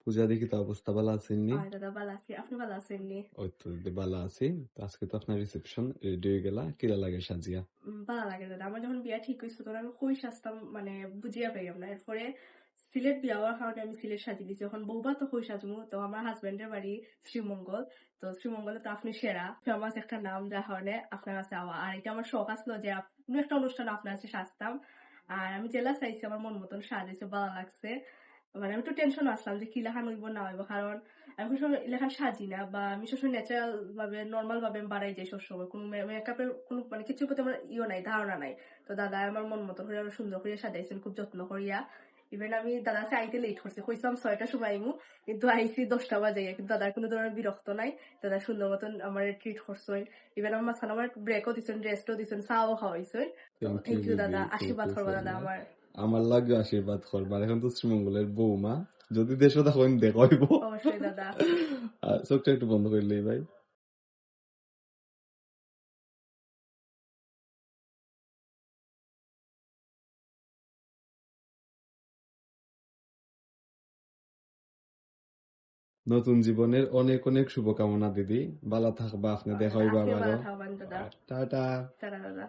পূজা দেখি তো অবস্থা ভালো আছেননি? দাদা ভালো আছি। আপনি ভালো আছেননি? ওই তো দিদি ভালো আছি। তো আজকে তো আপনার রিসেপশন রেডি হয়ে গেলা কিলা লাগে সাজিয়া? ভালো লাগে দাদা। আমার যখন বিয়া ঠিক হইছে তখন আমি কই সাজতাম মানে বুঝিয়া পাইলাম না। এরপরে সিলেট বিয়া হওয়ার কারণে আমি সিলেট সাজি দিছি। এখন বউবা তো কই সাজমু। তো আমার হাজবেন্ডের বাড়ি শ্রীমঙ্গল। তো শ্রীমঙ্গলে তো আপনি সেরা ফেমাস একটা নাম, যার কারণে আপনার কাছে আওয়া। আর এটা আমার শখ আসলো যে কোনো একটা অনুষ্ঠানে আপনার কাছে সাজতাম। আর আমি জেলা চাইছি, আমার মন মতন সাজিয়েছে, ভালো লাগছে। মানে আমি একটু টেনশন আসলাম যে কি লেখান হইব না হইব, কারণ আমি কোনো সময় লেখান সাজি না, বা আমি সবসময় ন্যাচারাল ভাবে নর্মাল ভাবে আমি বাড়াই যাই সবসময়। কোনো মেকআপের কোনো মানে কিছুর প্রতি আমার নাই, ধারণা নাই। তো দাদা আমার মন মতন করে আরো সুন্দর করে সাজাইছেন, খুব যত্ন করিয়া। ইভেন আমি দাদা কাছে আইতে লেট করছি, কইছিলাম 6টার সময় আইমু, কিন্তু আইসি 10টা বাজে। কিন্তু দাদার কোনো ধরনের বিরক্ত নাই, দাদা সুন্দর মতন আমার ট্রিট করছেন। ইভেন আমার মাঝখানে আমার ব্রেকও দিচ্ছেন, রেস্টও দিচ্ছেন, চাও খাওয়াইছেন। তো thank you thank you baby, দাদা, থ্যাংক আশীর্বাদ ইউ সো করবা দাদা মাচ। আমার। আমার লাগে আশীর্বাদ করবার, এখন তো শ্রীমঙ্গলের বৌমা, যদি দেশে তখন দেখাইব। অবশ্যই দাদা। চোখটা একটু বন্ধ করলেই ভাই। নতুন জীবনের অনেক অনেক শুভকামনা দিদি, ভালো থাকবা, আপনি দেখা হইবা আপনিও ভালো আবারও। থাকবেন দাদা। টাটা। টাটা দাদা।